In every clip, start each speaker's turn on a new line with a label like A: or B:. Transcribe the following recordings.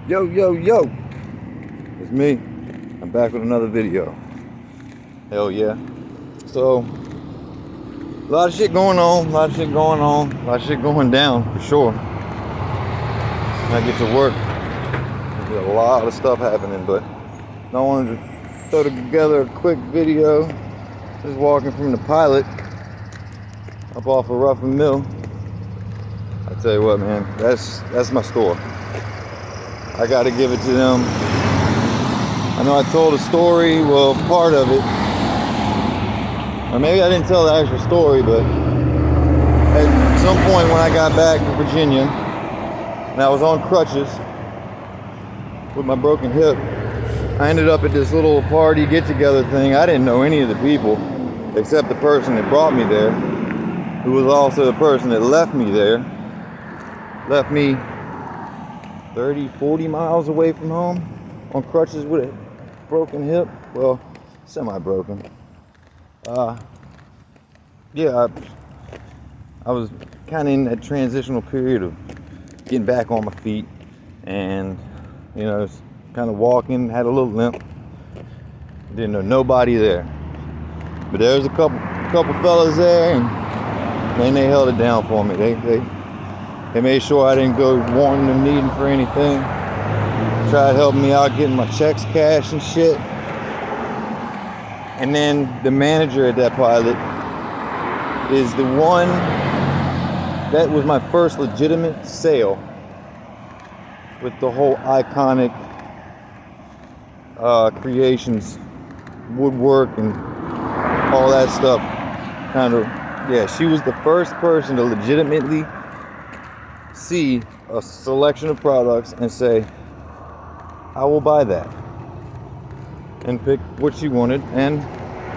A: Yo, yo, yo. It's me. I'm back with another video. Hell yeah. So, a lot of shit going on. A lot of shit going down, for sure. When I get to work, there's a lot of stuff happening, but I wanted to throw together a quick video. Just walking from the Pilot up off of Ruff and Mill. I tell you what, man, that's my store. I got to give it to them. I know I told a story, well, part of it, or maybe I didn't tell the actual story, but at some point when I got back to Virginia and I was on crutches with my broken hip, I ended up at this little party get-together thing. I didn't know any of the people except the person that brought me there, who was also the person that left me there. Left me 30, 40 miles away from home on crutches with a broken hip. Well, semi-broken. Yeah, I was kind of in that transitional period of getting back on my feet and, you know, kind of walking, had a little limp. Didn't know nobody there. But there was a couple fellas there, and man, they held it down for me. They made sure I didn't go wanting and needing for anything. Tried helping me out, getting my checks cashed and shit. And then the manager at that Pilot is the one that was my first legitimate sale with the whole Eye-conic creations, woodwork and all that stuff. Kind of, yeah, she was the first person to legitimately see a selection of products and say, I will buy that, and pick what she wanted and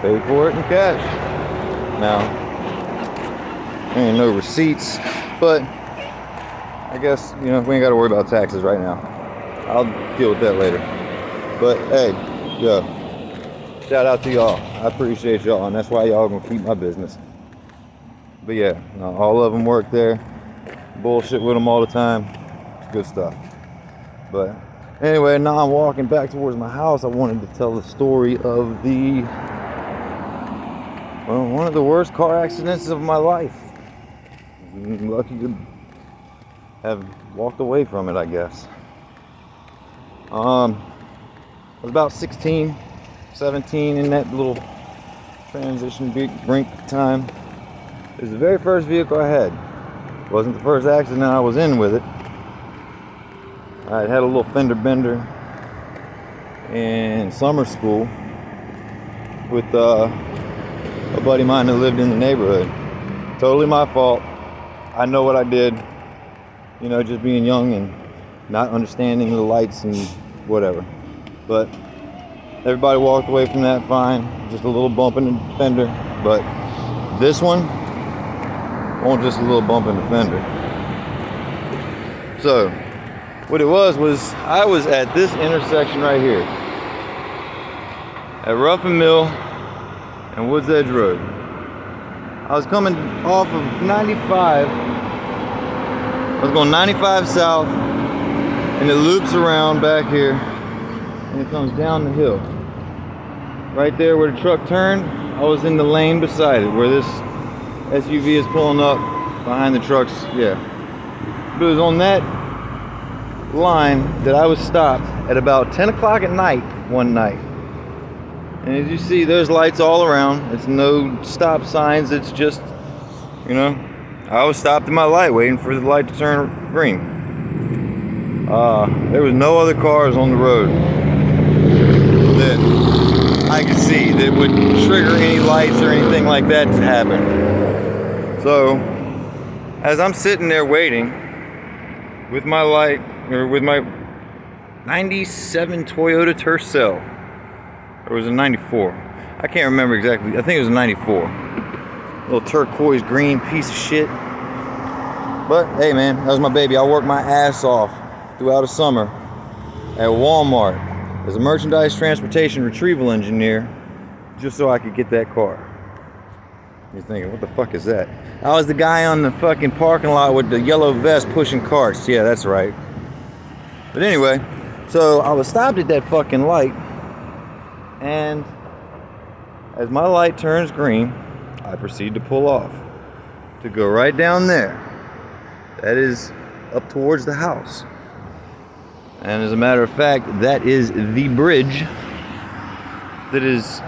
A: pay for it in cash. Now, there ain't no receipts, but I guess, you know, we ain't got to worry about taxes right now. I'll deal with that later. But hey, yo, shout out to y'all. I appreciate y'all, and that's why y'all gonna keep my business. But yeah, no, all of them work there. Bullshit with them all the time. It's good stuff. But anyway, now I'm walking back towards my house. I wanted to tell the story of one of the worst car accidents of my life. I'm lucky to have walked away from it, I guess. I was about 16, 17 in that little transition brink time. It was the very first vehicle I had. It wasn't the first accident I was in with it. I had a little fender bender in summer school with a buddy of mine that lived in the neighborhood. Totally my fault. I know what I did. You know, just being young and not understanding the lights and whatever. But everybody walked away from that fine. Just a little bump in the fender. But this one, wasn't just a little bump in the fender. So, what it was I was at this intersection right here at Ruff and Mill and Woods Edge Road. I was coming off of 95. I was going 95 south, and it loops around back here, and it comes down the hill. Right there where the truck turned, I was in the lane beside it, where this SUV is pulling up behind the trucks. Yeah, but it was on that line that I was stopped at about 10 o'clock at night one night. And as you see, there's lights all around. It's no stop signs. It's just, you know, I was stopped in my light waiting for the light to turn green. There was no other cars on the road that I could see that would trigger any lights or anything like that to happen. So, as I'm sitting there waiting with my light, or with my 97 Toyota Turd-cell, or was it 94? I can't remember exactly. I think it was a 94. Little turquoise green piece of shit. But hey, man, that was my baby. I worked my ass off throughout the summer at Walmart as a merchandise transportation retrieval engineer, just so I could get that car. You're thinking, what the fuck is that? I was the guy on the fucking parking lot with the yellow vest pushing carts. Yeah, that's right. But anyway, So I was stopped at that fucking light, and as my light turns green, I proceed to pull off to go right down there. That is up towards the house. And as a matter of fact, that is the bridge that is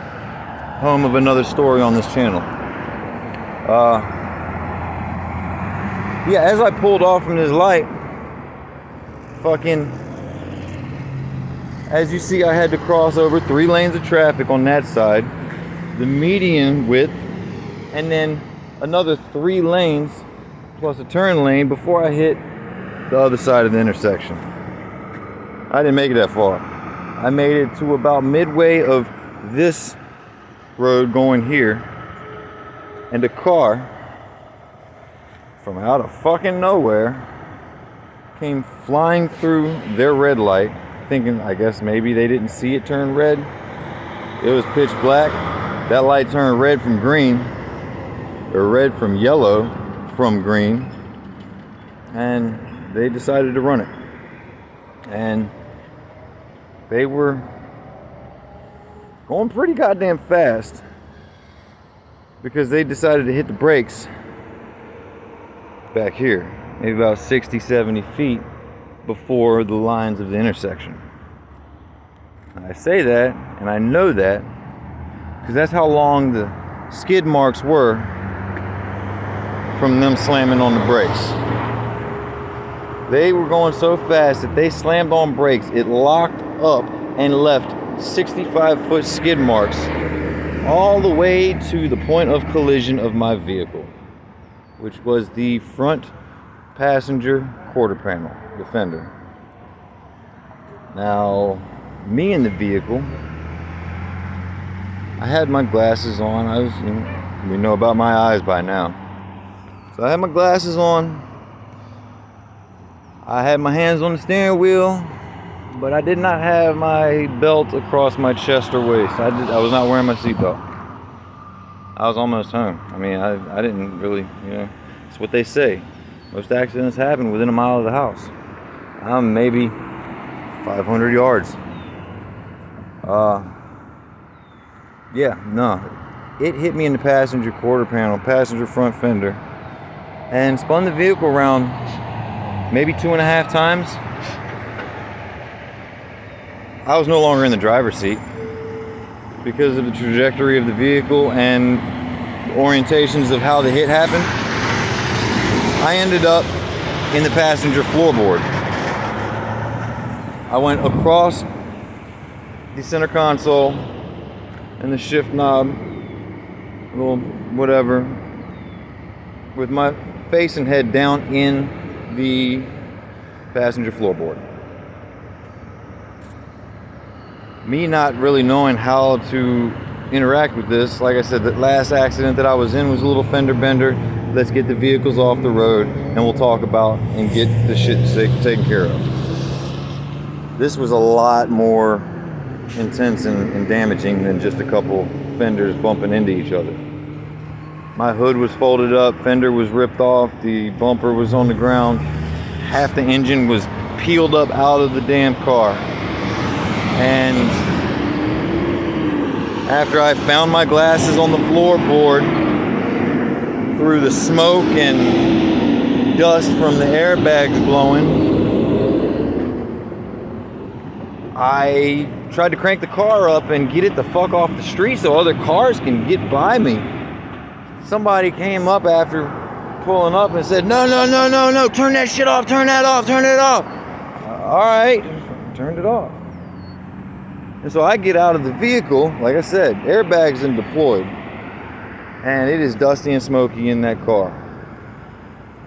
A: home of another story on this channel. Yeah, as I pulled off from this light, fucking, as you see, I had to cross over 3 lanes of traffic on that side, the median width, and then another 3 lanes plus a turn lane before I hit the other side of the intersection. I didn't make it that far. I made it to about midway of this road going here, and a car from out of fucking nowhere came flying through their red light, thinking, I guess maybe they didn't see it turn red. It was pitch black. That light turned red from green, or red from yellow from green, and they decided to run it. And they were going pretty goddamn fast because they decided to hit the brakes back here, maybe about 60, 70 feet before the lines of the intersection. I say that, and I know that, because that's how long the skid marks were from them slamming on the brakes. They were going so fast that they slammed on brakes. It locked up and left 65-foot skid marks all the way to the point of collision of my vehicle, which was the front passenger quarter panel, the fender. Now, me in the vehicle, I had my glasses on. I was, we know about my eyes by now. So I had my glasses on. I had my hands on the steering wheel, but I did not have my belt across my chest or waist. I was not wearing my seatbelt. I was almost home. I mean, I didn't really, it's what they say. Most accidents happen within a mile of the house. I'm maybe 500 yards. It hit me in the passenger quarter panel, passenger front fender, and spun the vehicle around maybe 2.5 times. I was no longer in the driver's seat because of the trajectory of the vehicle and the orientations of how the hit happened. I ended up in the passenger floorboard. I went across the center console and the shift knob, little whatever, with my face and head down in the passenger floorboard. Me not really knowing how to interact with this, like I said, the last accident that I was in was a little fender bender. Let's get the vehicles off the road and we'll talk about and get the shit taken care of. This was a lot more intense and damaging than just a couple fenders bumping into each other. My hood was folded up, fender was ripped off, the bumper was on the ground, half the engine was peeled up out of the damn car. And after I found my glasses on the floorboard through the smoke and dust from the airbags blowing, I tried to crank the car up and get it the fuck off the street so other cars can get by me. Somebody came up after pulling up and said, no, turn that shit off, turn that off, turn it off. All right, turned it off. And so I get out of the vehicle, like I said, airbags are deployed, and it is dusty and smoky in that car.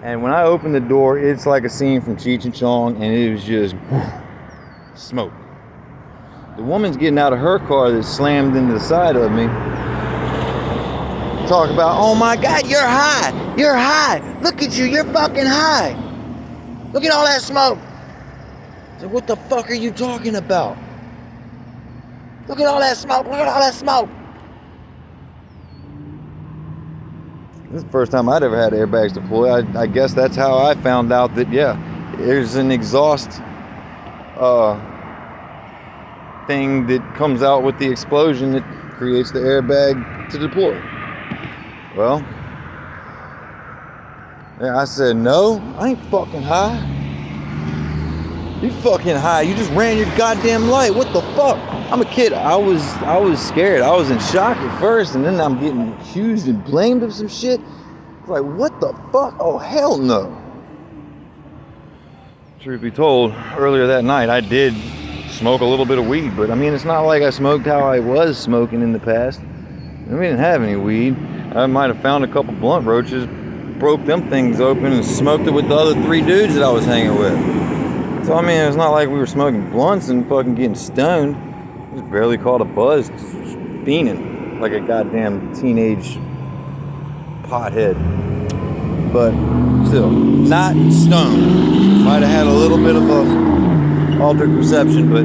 A: And when I open the door, it's like a scene from Cheech and Chong, and it was just smoke. The woman's getting out of her car that slammed into the side of me. Talk about, oh my God, you're high. You're high. Look at you, you're fucking high. Look at all that smoke. So what the fuck are you talking about? Look at all that smoke. Look at all that smoke. This is the first time I'd ever had airbags deployed. I guess that's how I found out that, yeah, there's an exhaust thing that comes out with the explosion that creates the airbag to deploy. Well, yeah, I said, no, I ain't fucking high. You fucking high. You just ran your goddamn light. What the fuck? I'm a kid. I was scared. I was in shock at first, and then I'm getting accused and blamed of some shit. Like, what the fuck? Oh, hell no. Truth be told, earlier that night, I did smoke a little bit of weed, but I mean, it's not like I smoked how I was smoking in the past. We didn't have any weed. I might have found a couple blunt roaches, broke them things open, and smoked it with the other 3 dudes that I was hanging with. So, I mean, it's not like we were smoking blunts and fucking getting stoned. Just barely caught a buzz, fiending like a goddamn teenage pothead. But still, not stoned. Might have had a little bit of a altered perception, but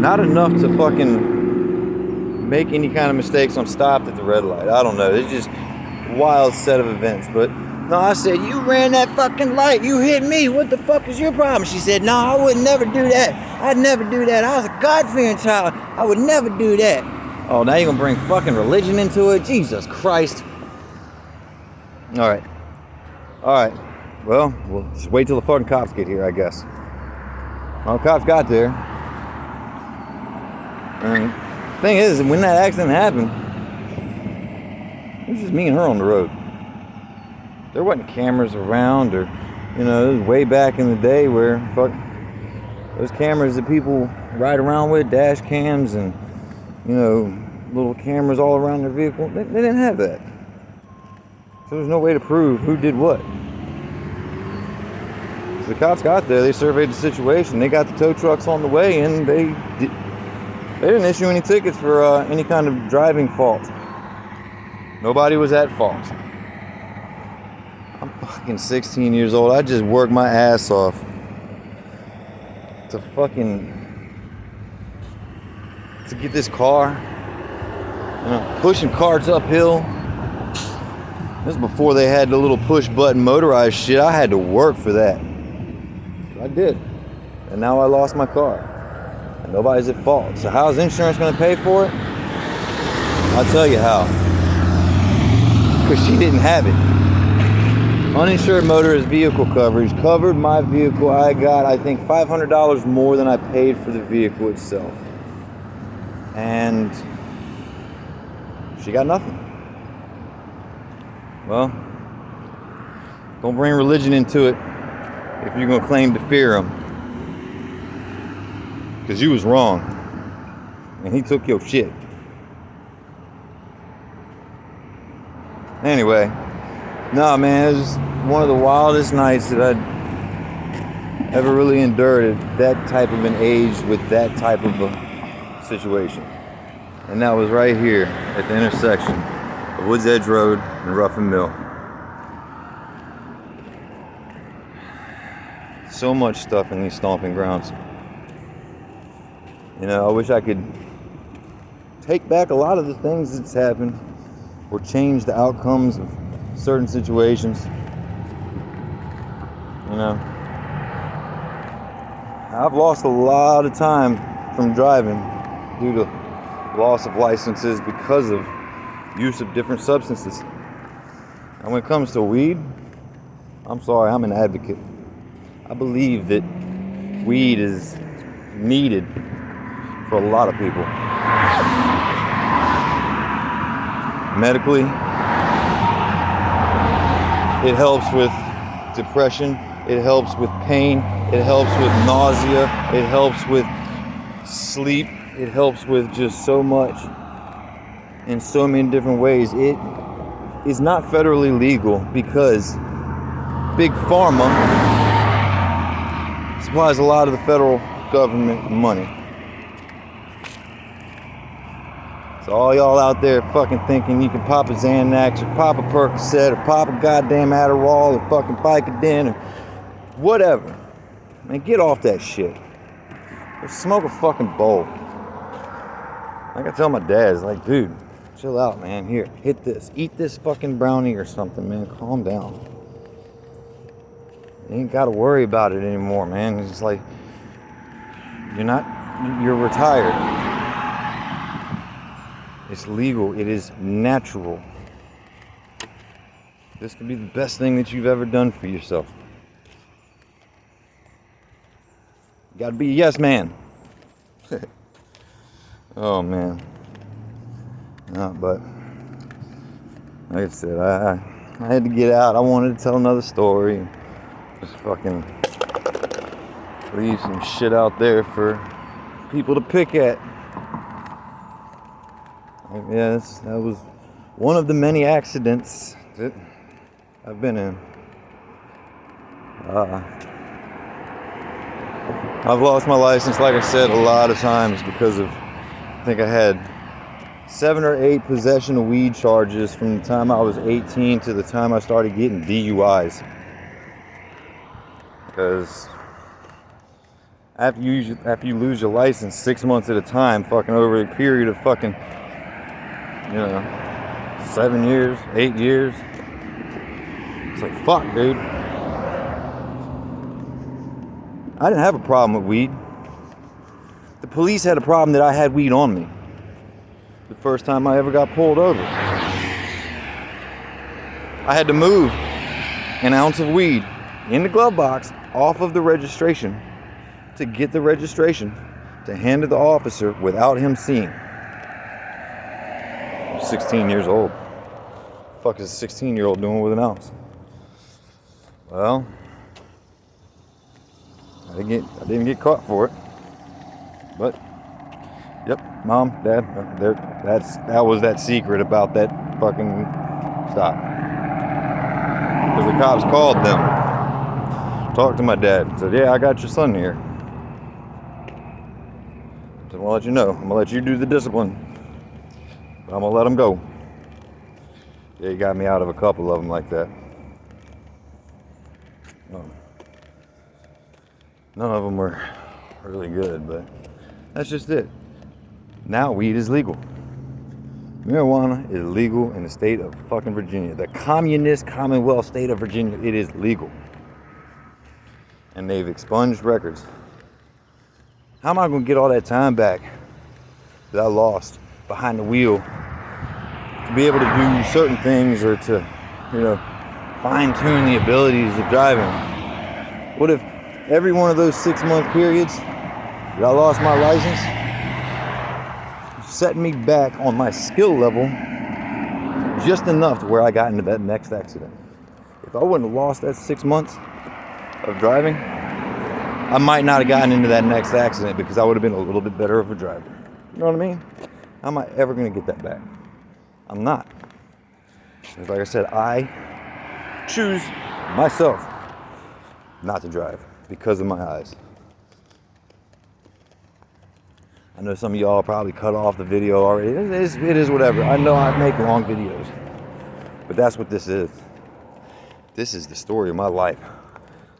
A: not enough to fucking make any kind of mistakes. I'm stopped at the red light. I don't know. It's just a wild set of events. But no, I said, you ran that fucking light. You hit me. What the fuck is your problem? She said, no, I would never do that. I'd never do that. I was a God-fearing child. I would never do that. Oh, now you're gonna bring fucking religion into it? Jesus Christ. All right. Well, we'll just wait till the fucking cops get here, I guess. Well, the cops got there. And the thing is, when that accident happened, it was just me and her on the road. There wasn't cameras around, or, you know, it was way back in the day where, fuck, those cameras that people ride around with, dash cams and, you know, little cameras all around their vehicle, they didn't have that. So there's no way to prove who did what. So the cops got there, they surveyed the situation, they got the tow trucks on the way, and they didn't issue any tickets for any kind of driving fault. Nobody was at fault. I'm fucking 16 years old. I just worked my ass off to get this car. You know, pushing carts uphill. This is before they had the little push button motorized shit. I had to work for that. I did. And now I lost my car. And nobody's at fault. So how's insurance going to pay for it? I'll tell you how. Because she didn't have it. Uninsured motorist vehicle coverage covered my vehicle. I got, I think, $500 more than I paid for the vehicle itself. And she got nothing. Well, don't bring religion into it if you're going to claim to fear him. Because you was wrong. And he took your shit. Anyway, no, man, it was one of the wildest nights that I'd ever really endured at that type of an age with that type of a situation. And that was right here at the intersection of Woods Edge Road and Ruffin Mill. So much stuff in these stomping grounds. You know, I wish I could take back a lot of the things that's happened or change the outcomes of certain situations. You know, I've lost a lot of time from driving due to loss of licenses because of use of different substances. And when it comes to weed, I'm sorry, I'm an advocate. I believe that weed is needed for a lot of people. Medically, it helps with depression, it helps with pain, it helps with nausea, it helps with sleep, it helps with just so much in so many different ways. It is not federally legal because Big Pharma supplies a lot of the federal government money. So all y'all out there fucking thinking you can pop a Xanax or pop a Percocet or pop a goddamn Adderall or fucking Vicodin or whatever, man, get off that shit. Just smoke a fucking bowl. Like I tell my dad, it's like, dude, chill out, man. Here, hit this. Eat this fucking brownie or something, man. Calm down. You ain't got to worry about it anymore, man. It's just like, you're not you're retired. It's legal. It is natural. This could be the best thing that you've ever done for yourself. You gotta be a yes man. Oh man. No, but like I said, I had to get out. I wanted to tell another story. Just fucking leave some shit out there for people to pick at. Yes, that was one of the many accidents that I've been in. I've lost my license, like I said, a lot of times because of, I think I had 7 or 8 possession of weed charges from the time I was 18 to the time I started getting DUIs. Because after you lose your license 6 months at a time, fucking over a period of fucking, 7 years, 8 years, it's like, fuck, dude. I didn't have a problem with weed. The police had a problem that I had weed on me. The first time I ever got pulled over. I had to move an ounce of weed in the glove box off of the registration to get the registration to hand to the officer without him seeing. I'm 16 years old. What the fuck is a 16-year-old doing with an ounce? Well, I didn't get caught for it. But yep, Mom, Dad, that was that secret about that fucking stop. Because the cops called them, talked to my dad, and said, yeah, I got your son here. I said, well, I'll let you know. I'm going to let you do the discipline. But I'm going to let him go. Yeah, he got me out of a couple of them like that. None of them were really good, but that's just it. Now weed is legal. Marijuana is legal in the state of fucking Virginia. The communist Commonwealth state of Virginia, it is legal. And they've expunged records. How am I going to get all that time back that I lost behind the wheel to be able to do certain things or to, fine-tune the abilities of driving? What if every one of those 6-month periods that I lost my license set me back on my skill level just enough to where I got into that next accident? If I wouldn't have lost that 6 months of driving, I might not have gotten into that next accident because I would have been a little bit better of a driver. You know what I mean? How am I ever going to get that back? I'm not. Because like I said, I choose myself not to drive because of my eyes. I know some of y'all probably cut off the video already. It is whatever. I know I make long videos. But that's what this is. This is the story of my life.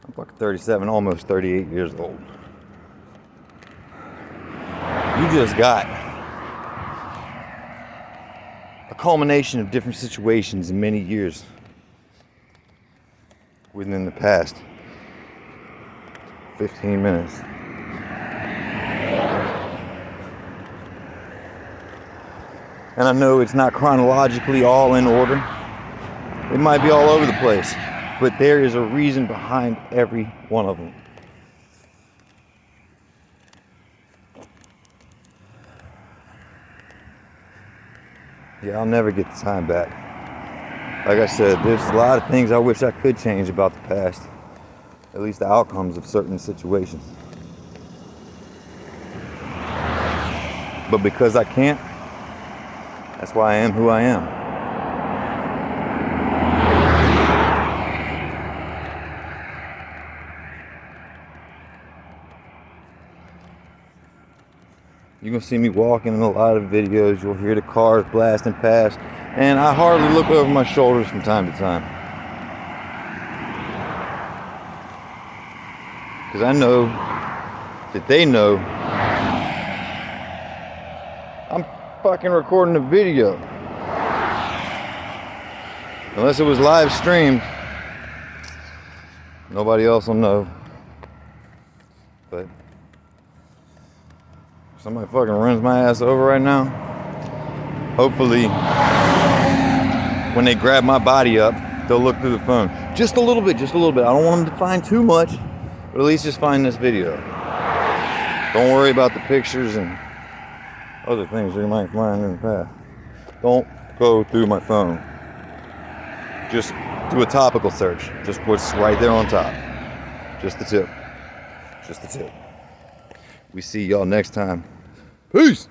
A: I'm fucking 37, almost 38 years old. You just got a culmination of different situations in many years within the past 15 minutes. And I know it's not chronologically all in order. It might be all over the place, but there is a reason behind every one of them. Yeah, I'll never get the time back. Like I said, there's a lot of things I wish I could change about the past. At least the outcomes of certain situations. But because I can't, that's why I am who I am. You're going to see me walking in a lot of videos. You'll hear the cars blasting past. And I hardly look over my shoulders from time to time. Because I know that they know I'm fucking recording a video. Unless it was live streamed, nobody else will know. But Somebody fucking runs my ass over right now. Hopefully, when they grab my body up, they'll look through the phone. Just a little bit, just a little bit. I don't want them to find too much, but at least just find this video. Don't worry about the pictures and other things they might find in the past. Don't go through my phone. Just do a topical search. Just what's right there on top. Just the tip. Just the tip. We see y'all next time. Peace!